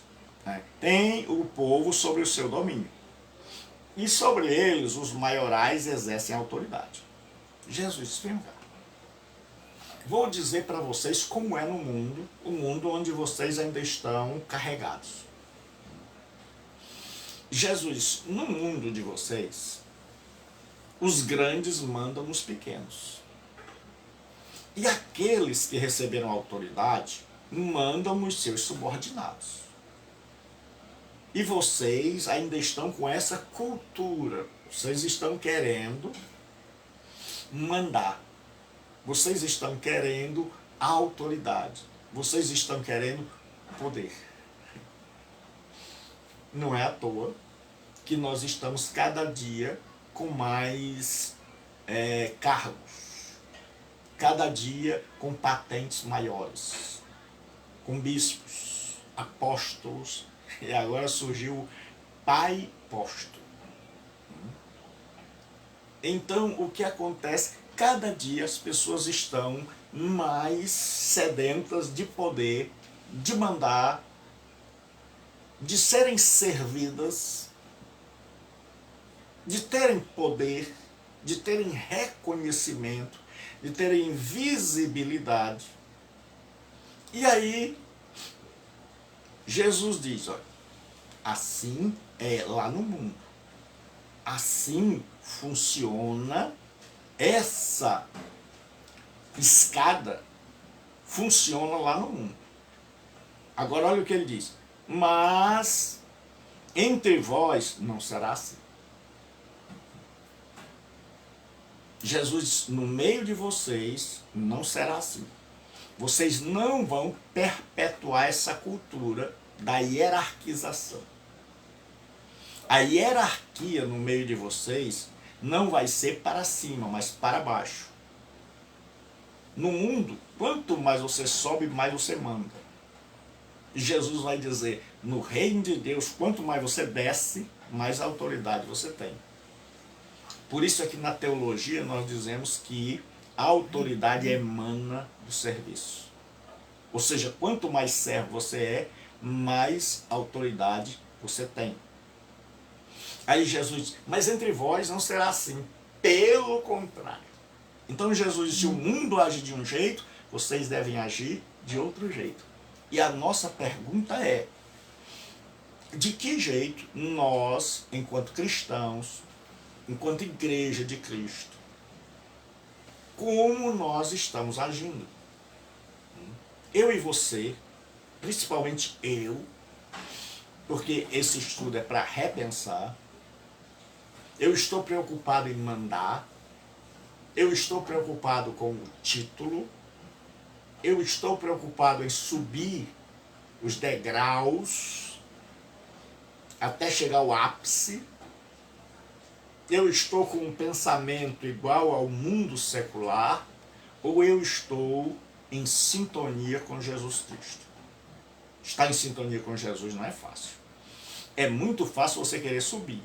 tem o povo sobre o seu domínio. E sobre eles os maiorais exercem autoridade. Jesus, vem cá. Vou dizer para vocês como é no mundo, o mundo onde vocês ainda estão carregados. Jesus, no mundo de vocês, os grandes mandam nos pequenos. E aqueles que receberam autoridade mandam nos seus subordinados. E vocês ainda estão com essa cultura. Vocês estão querendo mandar. Vocês estão querendo autoridade. Vocês estão querendo poder. Não é à toa que nós estamos cada dia com mais cargos. Cada dia com patentes maiores. Com bispos, apóstolos. E agora surgiu o pai apóstolo. Então, o que acontece? Cada dia as pessoas estão mais sedentas de poder, de mandar, de serem servidas, de terem poder, de terem reconhecimento, de terem visibilidade. E aí, Jesus diz, olha, assim é lá no mundo. Assim funciona essa escada, funciona lá no mundo. Agora olha o que ele diz. Mas entre vós não será assim. Jesus, no meio de vocês, não será assim. Vocês não vão perpetuar essa cultura da hierarquização. A hierarquia no meio de vocês não vai ser para cima, mas para baixo. No mundo, quanto mais você sobe, mais você manda. E Jesus vai dizer, no reino de Deus, quanto mais você desce, mais autoridade você tem. Por isso é que na teologia nós dizemos que a autoridade emana do serviço. Ou seja, quanto mais servo você é, mais autoridade você tem. Aí Jesus diz, mas entre vós não será assim. Pelo contrário. Então Jesus diz, se o mundo age de um jeito, vocês devem agir de outro jeito. E a nossa pergunta é, de que jeito nós, enquanto cristãos, enquanto igreja de Cristo, como nós estamos agindo? Eu e você, principalmente eu, porque esse estudo é para repensar, eu estou preocupado em mandar, eu estou preocupado com o título, eu estou preocupado em subir os degraus até chegar ao ápice, eu estou com um pensamento igual ao mundo secular, ou eu estou em sintonia com Jesus Cristo. Estar em sintonia com Jesus não é fácil. É muito fácil você querer subir,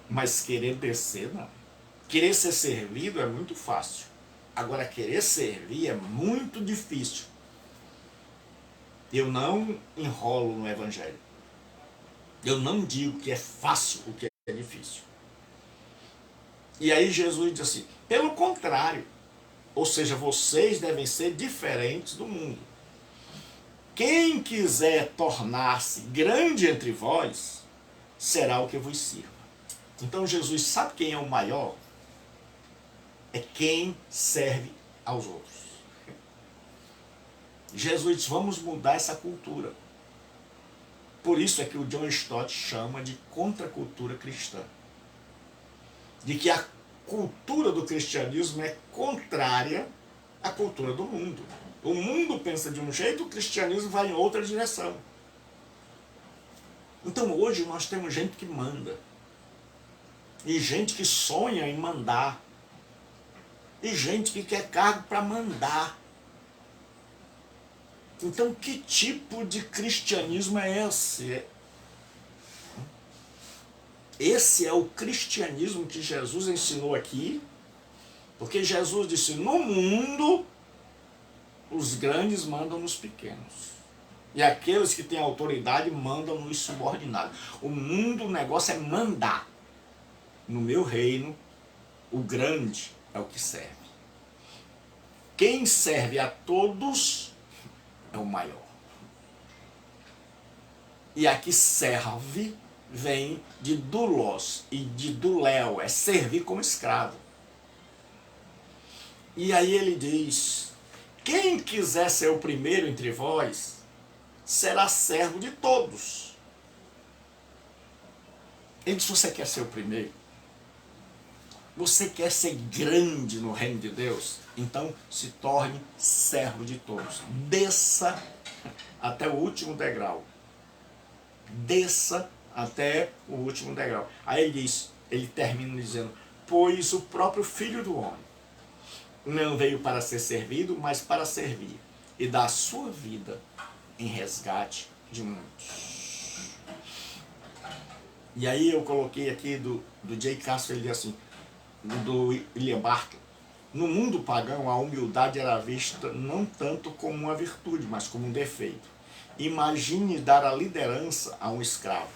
mas querer descer não. Querer ser servido é muito fácil. Agora, querer servir é muito difícil. Eu não enrolo no Evangelho. Eu não digo que é fácil o que é difícil. E aí Jesus diz assim, pelo contrário, ou seja, vocês devem ser diferentes do mundo. Quem quiser tornar-se grande entre vós, será o que vos sirva. Então Jesus sabe quem é o maior? É quem serve aos outros. Jesus diz, vamos mudar essa cultura. Por isso é que o John Stott chama de contracultura cristã. De que a cultura do cristianismo é contrária à cultura do mundo. O mundo pensa de um jeito, o cristianismo vai em outra direção. Então hoje nós temos gente que manda. E gente que sonha em mandar. E gente que quer cargo para mandar. Então que tipo de cristianismo é esse? Esse é o cristianismo que Jesus ensinou aqui, porque Jesus disse, no mundo, os grandes mandam nos pequenos. E aqueles que têm autoridade mandam nos subordinados. O mundo, o negócio é mandar. No meu reino, o grande é o que serve. Quem serve a todos é o maior. E aqui serve vem de doulos e de duléu, é servir como escravo. E aí ele diz, quem quiser ser o primeiro entre vós, será servo de todos. Ele diz, você quer ser o primeiro? Você quer ser grande no reino de Deus? Então se torne servo de todos. Desça até o último degrau. Desça até o último degrau. Aí ele diz, ele termina dizendo, pois o próprio Filho do Homem não veio para ser servido, mas para servir e dar a sua vida em resgate de muitos. E aí eu coloquei aqui do J. Castro, ele diz assim, do William Barclay, no mundo pagão a humildade era vista não tanto como uma virtude, mas como um defeito. Imagine dar a liderança a um escravo.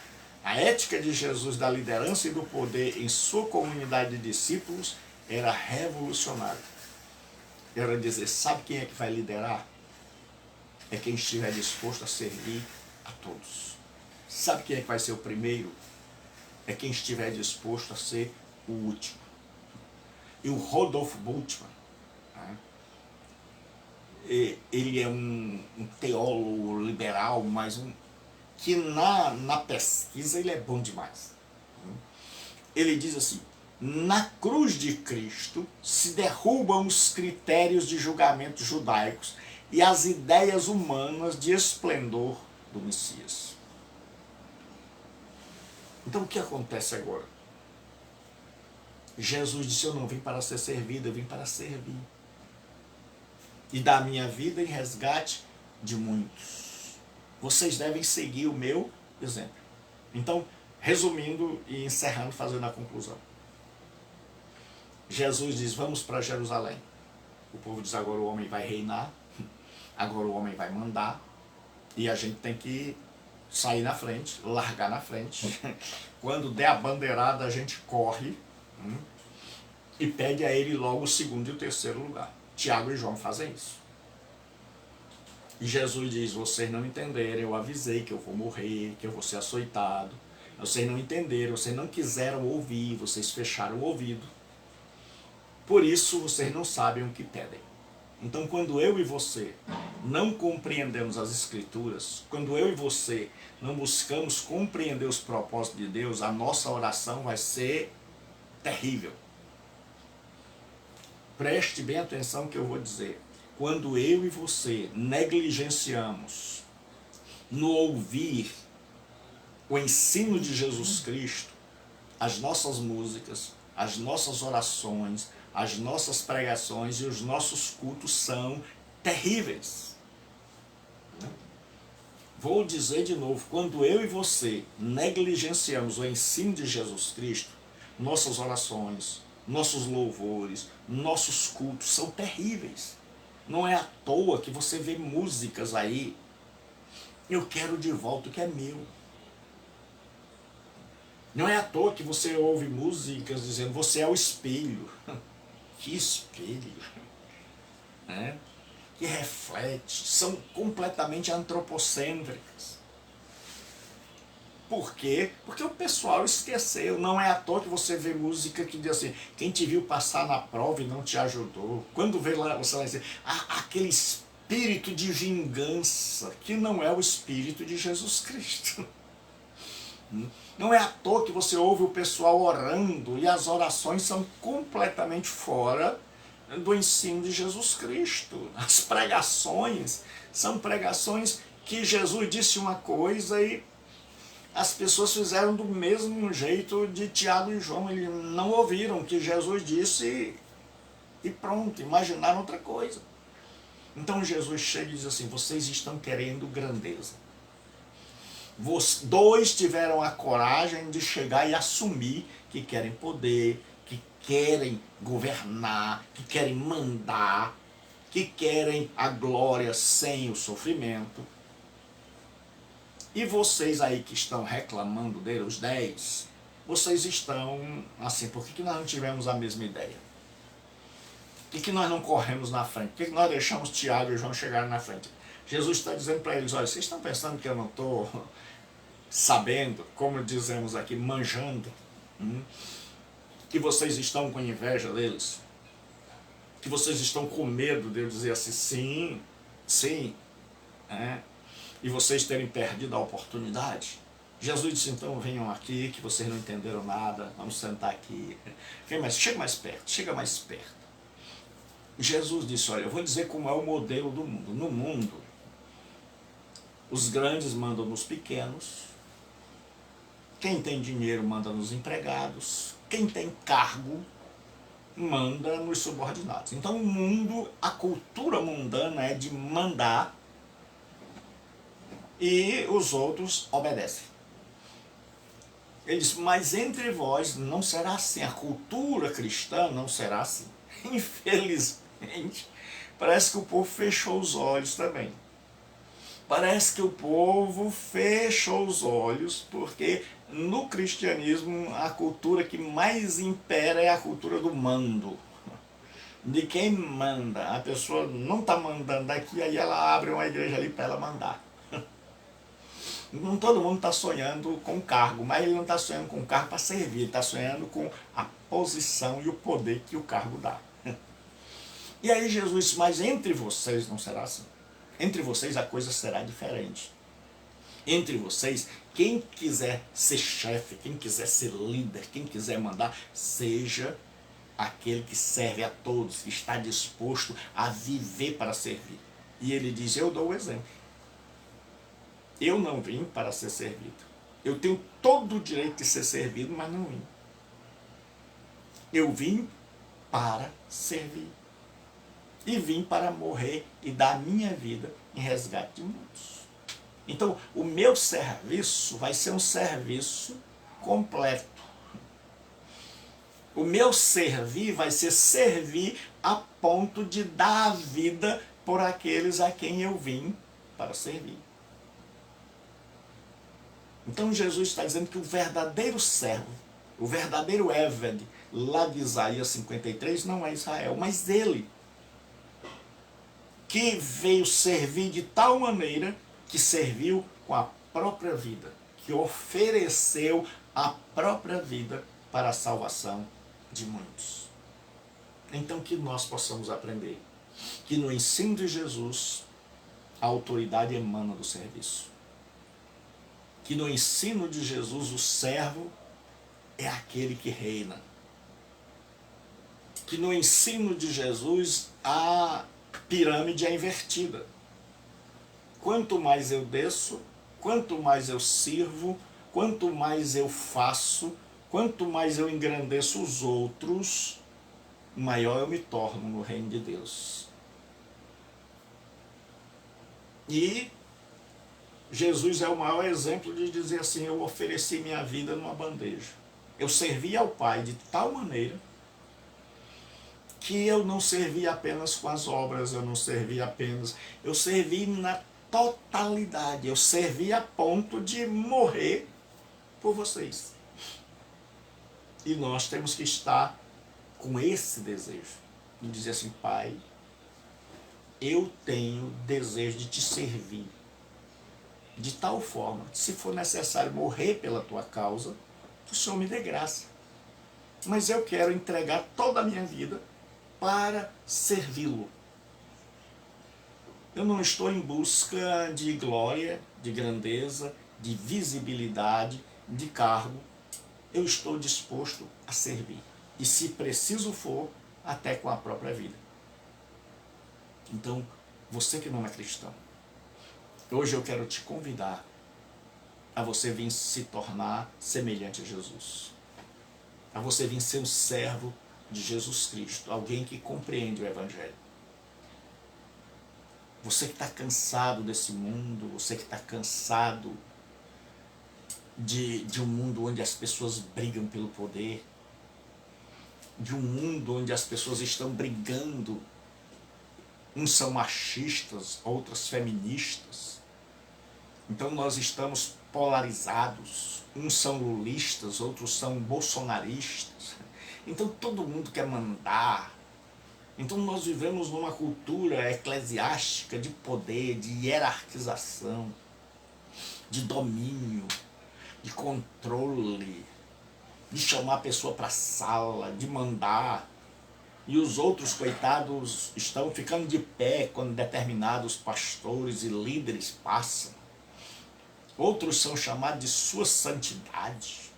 A ética de Jesus da liderança e do poder em sua comunidade de discípulos era revolucionária. Era dizer, sabe quem é que vai liderar? É quem estiver disposto a servir a todos. Sabe quem é que vai ser o primeiro? É quem estiver disposto a ser o último. E o Rodolfo Bultmann, né? Ele é um teólogo liberal, mas que na pesquisa ele é bom demais. Ele diz assim, na cruz de Cristo se derrubam os critérios de julgamento judaicos e as ideias humanas de esplendor do Messias. Então o que acontece agora? Jesus disse, eu não vim para ser servido, eu vim para servir. E dar a minha vida em resgate de muitos. Vocês devem seguir o meu exemplo. Então, resumindo e encerrando, fazendo a conclusão. Jesus diz, vamos para Jerusalém. O povo diz, agora o homem vai reinar, agora o homem vai mandar, e a gente tem que sair na frente, largar na frente. Quando der a bandeirada, a gente corre e pede a ele logo o segundo e o terceiro lugar. Tiago e João fazem isso. E Jesus diz, vocês não entenderam, eu avisei que eu vou morrer, que eu vou ser açoitado. Vocês não entenderam, vocês não quiseram ouvir, vocês fecharam o ouvido. Por isso vocês não sabem o que pedem. Então quando eu e você não compreendemos as Escrituras, quando eu e você não buscamos compreender os propósitos de Deus, a nossa oração vai ser terrível. Preste bem atenção que eu vou dizer. Quando eu e você negligenciamos no ouvir o ensino de Jesus Cristo, as nossas músicas, as nossas orações, as nossas pregações e os nossos cultos são terríveis. Vou dizer de novo, quando eu e você negligenciamos o ensino de Jesus Cristo, nossas orações, nossos louvores, nossos cultos são terríveis. Não é à toa que você vê músicas aí, eu quero de volta o que é meu. Não é à toa que você ouve músicas dizendo, você é o espelho. Que espelho? Né? Que reflete, são completamente antropocêntricas. Por quê? Porque o pessoal esqueceu. Não é à toa que você vê música que diz assim, quem te viu passar na prova e não te ajudou. Quando vê lá, você vai dizer, aquele espelho espírito de vingança, que não é o espírito de Jesus Cristo. Não é à toa que você ouve o pessoal orando e as orações são completamente fora do ensino de Jesus Cristo. As pregações são pregações que Jesus disse uma coisa e as pessoas fizeram do mesmo jeito de Tiago e João. Eles não ouviram o que Jesus disse e pronto, imaginaram outra coisa. Então Jesus chega e diz assim: vocês estão querendo grandeza. Dois tiveram a coragem de chegar e assumir que querem poder, que querem governar, que querem mandar, que querem a glória sem o sofrimento. E vocês aí que estão reclamando dele, os 10, vocês estão assim: por que nós não tivemos a mesma ideia? Por que nós não corremos na frente? Por que nós deixamos Tiago e João chegarem na frente? Jesus está dizendo para eles: olha, vocês estão pensando que eu não estou sabendo, como dizemos aqui, manjando, que vocês estão com inveja deles? Que vocês estão com medo de eu dizer assim, sim, sim, e vocês terem perdido a oportunidade? Jesus disse: então venham aqui, que vocês não entenderam nada, vamos sentar aqui. Chega mais perto, chega mais perto. Jesus disse: olha, eu vou dizer como é o modelo do mundo. No mundo, os grandes mandam nos pequenos, quem tem dinheiro manda nos empregados, quem tem cargo manda nos subordinados. Então o mundo, a cultura mundana é de mandar e os outros obedecem. Ele disse: mas entre vós não será assim, a cultura cristã não será assim. Infelizmente, parece que o povo fechou os olhos também. Parece que o povo fechou os olhos, porque no cristianismo a cultura que mais impera é a cultura do mando. De quem manda. A pessoa não está mandando aqui, aí ela abre uma igreja ali para ela mandar. Não todo mundo está sonhando com cargo, mas ele não está sonhando com cargo para servir, ele está sonhando com a posição e o poder que o cargo dá. E aí Jesus disse: mas entre vocês não será assim. Entre vocês a coisa será diferente. Entre vocês, quem quiser ser chefe, quem quiser ser líder, quem quiser mandar, seja aquele que serve a todos, que está disposto a viver para servir. E ele diz: eu dou o exemplo. Eu não vim para ser servido. Eu tenho todo o direito de ser servido, mas não vim. Eu vim para servir. E vim para morrer e dar a minha vida em resgate de muitos. Então, o meu serviço vai ser um serviço completo. O meu servir vai ser servir a ponto de dar a vida por aqueles a quem eu vim para servir. Então Jesus está dizendo que o verdadeiro servo, o verdadeiro Éved, lá de Isaías 53, não é Israel, mas ele, que veio servir de tal maneira que serviu com a própria vida, que ofereceu a própria vida para a salvação de muitos. Então que nós possamos aprender que no ensino de Jesus a autoridade emana do serviço. Que no ensino de Jesus o servo é aquele que reina. Que no ensino de Jesus a pirâmide é invertida. Quanto mais eu desço, quanto mais eu sirvo, quanto mais eu faço, quanto mais eu engrandeço os outros, maior eu me torno no reino de Deus. E Jesus é o maior exemplo de dizer assim: eu ofereci minha vida numa bandeja. Eu servi ao Pai de tal maneira que eu não servi apenas com as obras, eu não servi apenas, eu servi na totalidade, eu servi a ponto de morrer por vocês. E nós temos que estar com esse desejo, de dizer assim: Pai, eu tenho desejo de te servir, de tal forma que, se for necessário morrer pela tua causa, que o Senhor me dê graça. Mas eu quero entregar toda a minha vida para servi-lo. Eu não estou em busca de glória, de grandeza, de visibilidade, de cargo. Eu estou disposto a servir. E se preciso for, até com a própria vida. Então, você que não é cristão, hoje eu quero te convidar a você vir se tornar semelhante a Jesus. A você vir ser um servo de Jesus Cristo, alguém que compreende o Evangelho. Você que está cansado desse mundo, você que está cansado de um mundo onde as pessoas brigam pelo poder, de um mundo onde as pessoas estão brigando, uns são machistas, outras feministas. Então nós estamos polarizados, uns são lulistas, outros são bolsonaristas. Então todo mundo quer mandar. Então nós vivemos numa cultura eclesiástica de poder, de hierarquização, de domínio, de controle, de chamar a pessoa para a sala, de mandar. E os outros, coitados, estão ficando de pé quando determinados pastores e líderes passam. Outros são chamados de sua santidade,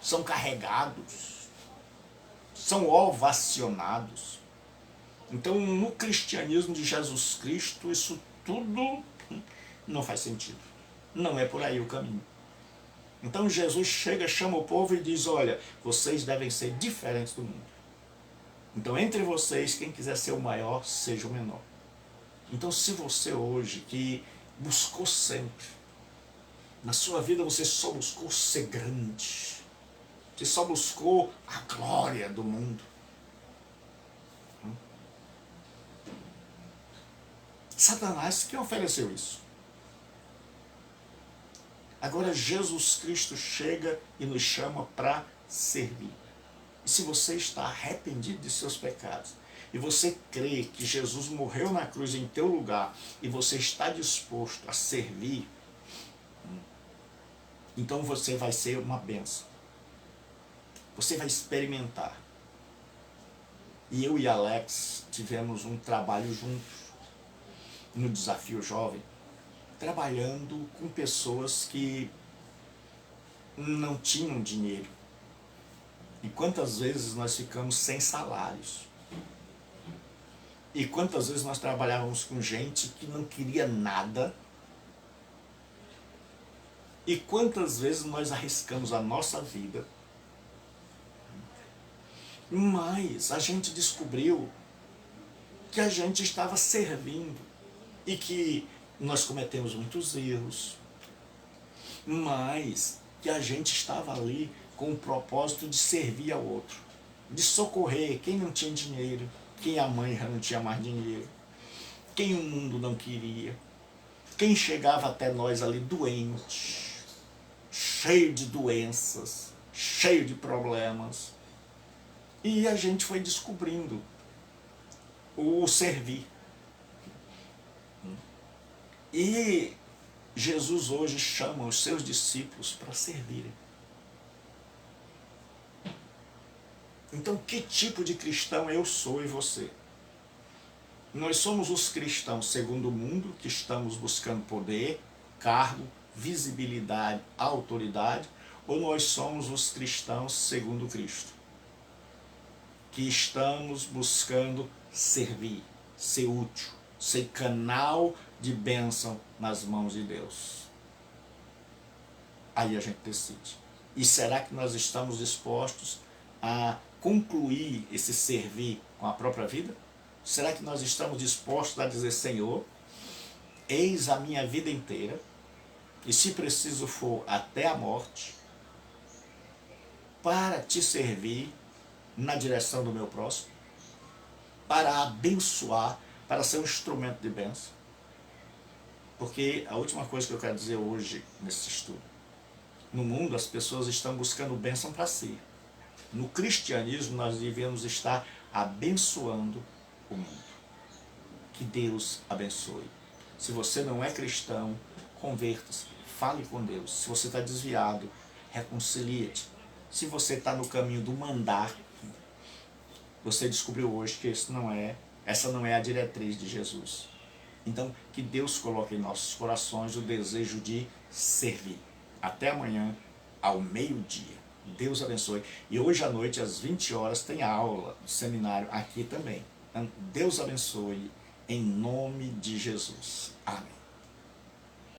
são carregados, são ovacionados. Então, no cristianismo de Jesus Cristo, isso tudo não faz sentido. Não é por aí o caminho. Então, Jesus chega, chama o povo e diz, olha, vocês devem ser diferentes do mundo. Então, entre vocês, quem quiser ser o maior, seja o menor. Então, se você hoje, que buscou sempre, na sua vida você só buscou ser grande, você só buscou a glória do mundo, Satanás que ofereceu isso. Agora Jesus Cristo chega e nos chama para servir. E se você está arrependido de seus pecados, e você crê que Jesus morreu na cruz em teu lugar, e você está disposto a servir, então você vai ser uma bênção. Você vai experimentar. E eu e Alex tivemos um trabalho juntos, no Desafio Jovem, trabalhando com pessoas que não tinham dinheiro. E quantas vezes nós ficamos sem salários? E quantas vezes nós trabalhávamos com gente que não queria nada? E quantas vezes nós arriscamos a nossa vida? Mas a gente descobriu que a gente estava servindo e que nós cometemos muitos erros, mas que a gente estava ali com o propósito de servir ao outro, de socorrer quem não tinha dinheiro, quem a mãe já não tinha mais dinheiro, quem o mundo não queria, quem chegava até nós ali doente, cheio de doenças, cheio de problemas. E a gente foi descobrindo o servir. E Jesus hoje chama os seus discípulos para servirem. Então, que tipo de cristão eu sou e você? Nós somos os cristãos segundo o mundo, que estamos buscando poder, cargo, visibilidade, autoridade, ou nós somos os cristãos segundo Cristo, que estamos buscando servir, ser útil, ser canal de bênção nas mãos de Deus? Aí a gente decide. E será que nós estamos dispostos a concluir esse servir com a própria vida? Será que nós estamos dispostos a dizer, Senhor, eis a minha vida inteira, e se preciso for até a morte, para te servir na direção do meu próximo, para abençoar, para ser um instrumento de bênção? Porque a última coisa que eu quero dizer hoje nesse estudo, no mundo as pessoas estão buscando bênção para si. No cristianismo nós devemos estar abençoando o mundo. Que Deus abençoe. Se você não é cristão, converta-se, fale com Deus. Se você está desviado, reconcilie-te. Se você está no caminho do mandar, você descobriu hoje que essa não é a diretriz de Jesus. Então, que Deus coloque em nossos corações o desejo de servir. Até amanhã, ao meio-dia. Deus abençoe. E hoje à noite, às 20 horas, tem aula do seminário aqui também. Então, Deus abençoe em nome de Jesus. Amém.